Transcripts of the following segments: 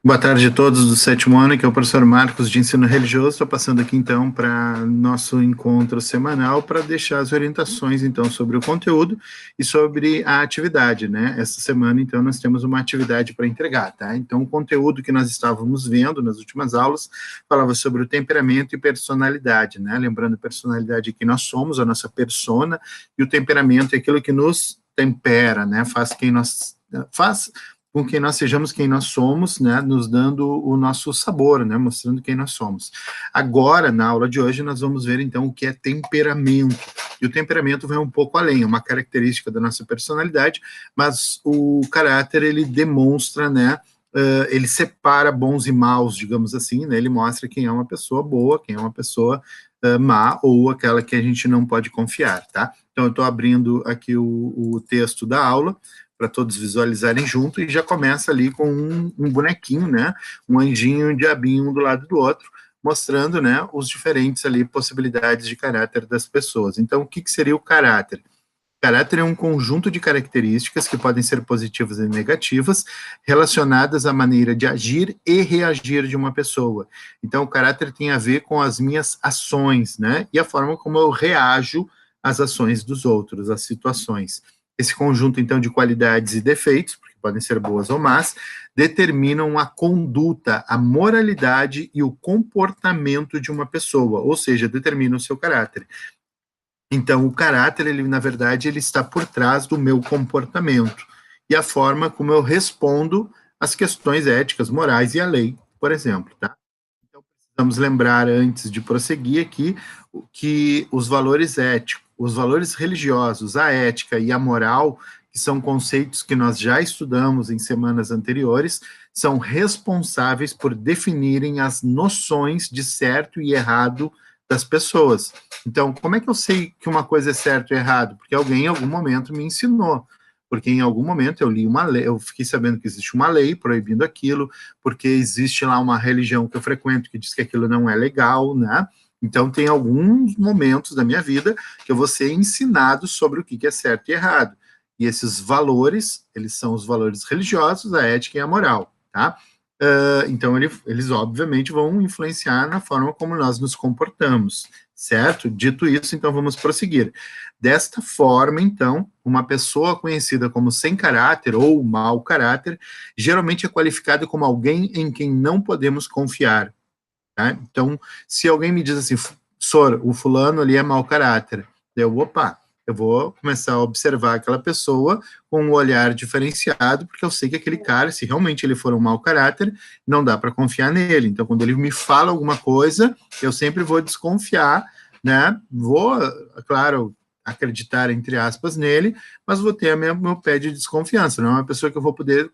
Boa tarde a todos do sétimo ano, que é o professor Marcos de Ensino Religioso. Estou passando aqui então para nosso encontro semanal para deixar as orientações então sobre o conteúdo e sobre a atividade, né? Essa semana então nós temos uma atividade para entregar, tá? Então o conteúdo que nós estávamos vendo nas últimas aulas falava sobre o temperamento e personalidade, né? Lembrando, personalidade que nós somos, a nossa persona, e o temperamento é aquilo que nos tempera, né? Faz com que nós sejamos quem nós somos, né, nos dando o nosso sabor, né, mostrando quem nós somos. Agora, na aula de hoje, nós vamos ver, então, o que é temperamento. E o temperamento vai um pouco além, é uma característica da nossa personalidade, mas o caráter, ele demonstra, né, ele separa bons e maus, digamos assim, né, ele mostra quem é uma pessoa boa, quem é uma pessoa má, ou aquela que a gente não pode confiar, tá? Então, eu estou abrindo aqui o texto da aula, para todos visualizarem junto, e já começa ali com um bonequinho, né, um anjinho e um diabinho um do lado do outro, mostrando, né, os diferentes ali possibilidades de caráter das pessoas. Então, o que seria o caráter? Caráter é um conjunto de características que podem ser positivas e negativas, relacionadas à maneira de agir e reagir de uma pessoa. Então, o caráter tem a ver com as minhas ações, né, e a forma como eu reajo às ações dos outros, às situações. Esse conjunto, então, de qualidades e defeitos, porque podem ser boas ou más, determinam a conduta, a moralidade e o comportamento de uma pessoa, ou seja, determinam o seu caráter. Então, o caráter, ele, na verdade, ele está por trás do meu comportamento e a forma como eu respondo às questões éticas, morais e à lei, por exemplo, tá? Então, precisamos lembrar, antes de prosseguir aqui, que os valores éticos, os valores religiosos, a ética e a moral, que são conceitos que nós já estudamos em semanas anteriores, são responsáveis por definirem as noções de certo e errado das pessoas. Então, como é que eu sei que uma coisa é certo e errado? Porque alguém em algum momento me ensinou. Porque em algum momento eu li uma lei, eu fiquei sabendo que existe uma lei proibindo aquilo, porque existe lá uma religião que eu frequento que diz que aquilo não é legal, né? Então, tem alguns momentos da minha vida que eu vou ser ensinado sobre o que é certo e errado. E esses valores, eles são os valores religiosos, a ética e a moral, tá? Então, eles obviamente vão influenciar na forma como nós nos comportamos, certo? Dito isso, então vamos prosseguir. Desta forma, então, uma pessoa conhecida como sem caráter ou mau caráter, geralmente é qualificada como alguém em quem não podemos confiar, tá? Então, se alguém me diz assim, Sor, o fulano ali é mau caráter, eu vou começar a observar aquela pessoa com um olhar diferenciado, porque eu sei que aquele cara, se realmente ele for um mau caráter, não dá para confiar nele. Então, quando ele me fala alguma coisa, eu sempre vou desconfiar, né? Vou, claro, acreditar, entre aspas, nele, mas vou ter meu pé de desconfiança. Não é uma pessoa que eu vou poder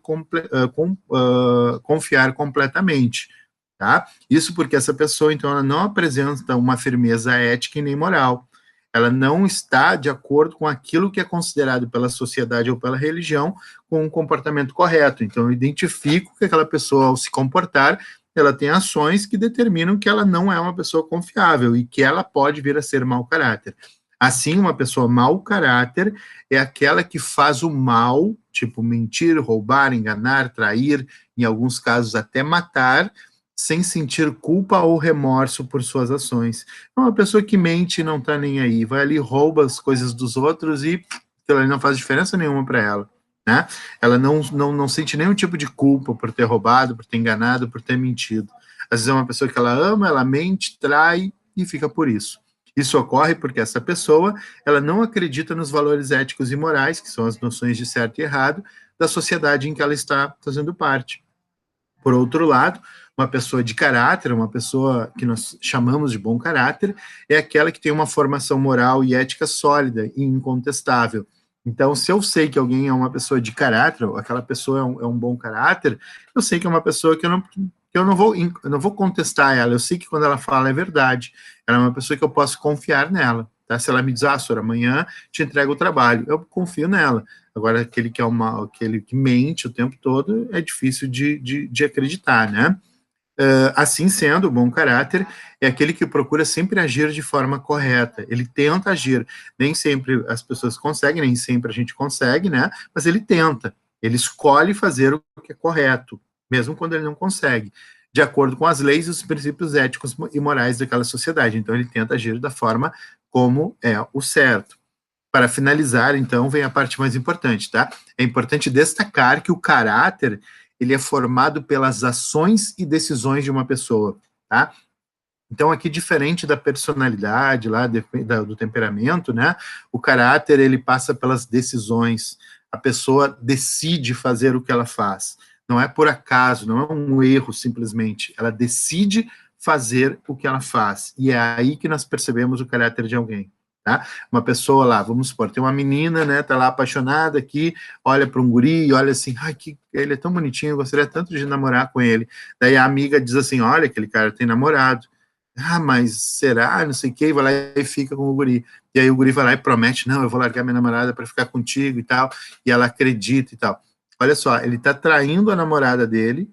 confiar completamente, tá? Isso porque essa pessoa, então, ela não apresenta uma firmeza ética e nem moral. Ela não está de acordo com aquilo que é considerado pela sociedade ou pela religião com um comportamento correto. Então, eu identifico que aquela pessoa, ao se comportar, ela tem ações que determinam que ela não é uma pessoa confiável e que ela pode vir a ser mau caráter. Assim, uma pessoa mau caráter é aquela que faz o mal, tipo mentir, roubar, enganar, trair, em alguns casos até matar, sem sentir culpa ou remorso por suas ações. É uma pessoa que mente e não está nem aí, vai ali, rouba as coisas dos outros e aquilo ali não faz diferença nenhuma para ela, né? Ela não sente nenhum tipo de culpa por ter roubado, por ter enganado, por ter mentido. Às vezes é uma pessoa que ela ama, ela mente, trai e fica por isso. Isso ocorre porque essa pessoa, ela não acredita nos valores éticos e morais, que são as noções de certo e errado, da sociedade em que ela está fazendo parte. Por outro lado, uma pessoa de caráter, uma pessoa que nós chamamos de bom caráter, é aquela que tem uma formação moral e ética sólida e incontestável. Então, se eu sei que alguém é uma pessoa de caráter, ou aquela pessoa é um bom caráter, eu sei que é uma pessoa que eu não vou contestar ela, eu sei que quando ela fala é verdade, ela é uma pessoa que eu posso confiar nela. Tá? Se ela me diz, Sora, amanhã te entrego o trabalho, eu confio nela. Agora, aquele que mente o tempo todo é difícil de acreditar, né? Assim sendo, o bom caráter é aquele que procura sempre agir de forma correta. Ele tenta agir. Nem sempre as pessoas conseguem, nem sempre a gente consegue, né? Mas ele tenta. Ele escolhe fazer o que é correto. mesmo quando ele não consegue, de acordo com as leis e os princípios éticos e morais daquela sociedade. Então, ele tenta agir da forma como é o certo. Para finalizar, então, vem a parte mais importante, tá? É importante destacar que o caráter, ele é formado pelas ações e decisões de uma pessoa, tá? Então, aqui, diferente da personalidade, lá, do temperamento, né? O caráter, ele passa pelas decisões. A pessoa decide fazer o que ela faz. Não é por acaso, não é um erro, simplesmente. Ela decide fazer o que ela faz. E é aí que nós percebemos o caráter de alguém. Tá? Uma pessoa lá, vamos supor, tem uma menina, né, tá lá apaixonada aqui, olha para um guri e olha assim, ai, que ele é tão bonitinho, eu gostaria tanto de namorar com ele. Daí a amiga diz assim, olha, aquele cara tem namorado. Ah, mas será? Não sei o que, vai lá e fica com o guri. E aí o guri vai lá e promete, não, eu vou largar minha namorada para ficar contigo e tal, e ela acredita e tal. Olha só, ele tá traindo a namorada dele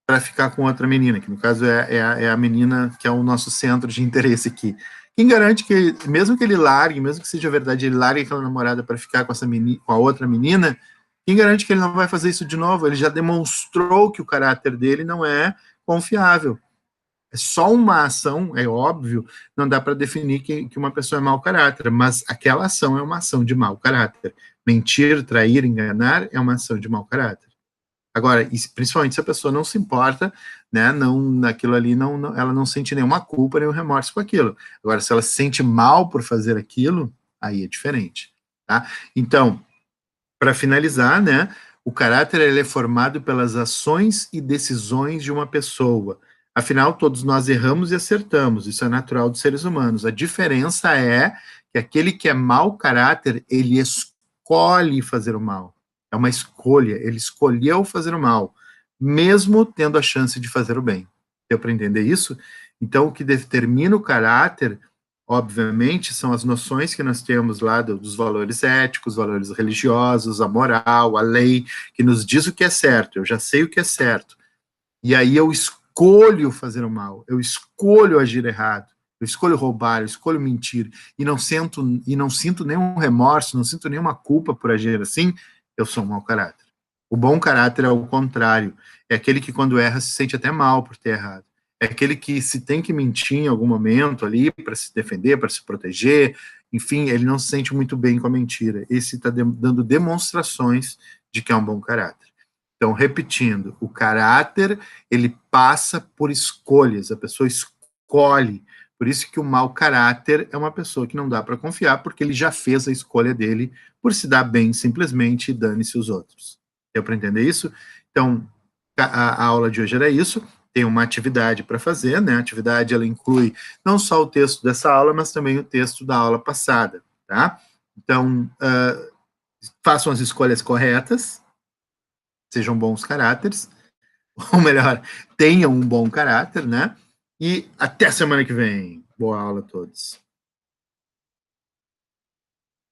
para ficar com outra menina, que no caso é a menina que é o nosso centro de interesse aqui. Quem garante que, mesmo que ele largue, mesmo que seja verdade, ele largue aquela namorada para ficar com essa menina, com a outra menina, quem garante que ele não vai fazer isso de novo? Ele já demonstrou que o caráter dele não é confiável. É só uma ação, é óbvio, não dá para definir que uma pessoa é mau caráter, mas aquela ação é uma ação de mau caráter. Mentir, trair, enganar é uma ação de mau caráter. Agora, principalmente se a pessoa não se importa, né, não, naquilo ali, ela não sente nenhuma culpa, nenhum remorso com aquilo. Agora, se ela se sente mal por fazer aquilo, aí é diferente, tá? Então, para finalizar, né, o caráter ele é formado pelas ações e decisões de uma pessoa. Afinal, todos nós erramos e acertamos, isso é natural dos seres humanos. A diferença é que aquele que é mau caráter, ele escolhe fazer o mal. É uma escolha, ele escolheu fazer o mal, mesmo tendo a chance de fazer o bem. Deu para entender isso? Então, o que determina o caráter, obviamente, são as noções que nós temos lá dos valores éticos, valores religiosos, a moral, a lei, que nos diz o que é certo. Eu já sei o que é certo. E aí eu escolho fazer o mal, eu escolho agir errado, eu escolho roubar, eu escolho mentir, e não sinto nenhum remorso, não sinto nenhuma culpa por agir assim, eu sou um mau caráter. O bom caráter é o contrário, é aquele que quando erra se sente até mal por ter errado. É aquele que se tem que mentir em algum momento ali para se defender, para se proteger, enfim, ele não se sente muito bem com a mentira. Esse está dando demonstrações de que é um bom caráter. Então, repetindo, o caráter, ele passa por escolhas, a pessoa escolhe. Por isso que o mau caráter é uma pessoa que não dá para confiar, porque ele já fez a escolha dele por se dar bem simplesmente e dane-se os outros. Deu para entender isso? Então, a aula de hoje era isso. Tem uma atividade para fazer, né? A atividade ela inclui não só o texto dessa aula, mas também o texto da aula passada, tá? Então, façam as escolhas corretas, sejam bons caráteres, ou melhor, tenham um bom caráter, né? E até semana que vem. Boa aula a todos.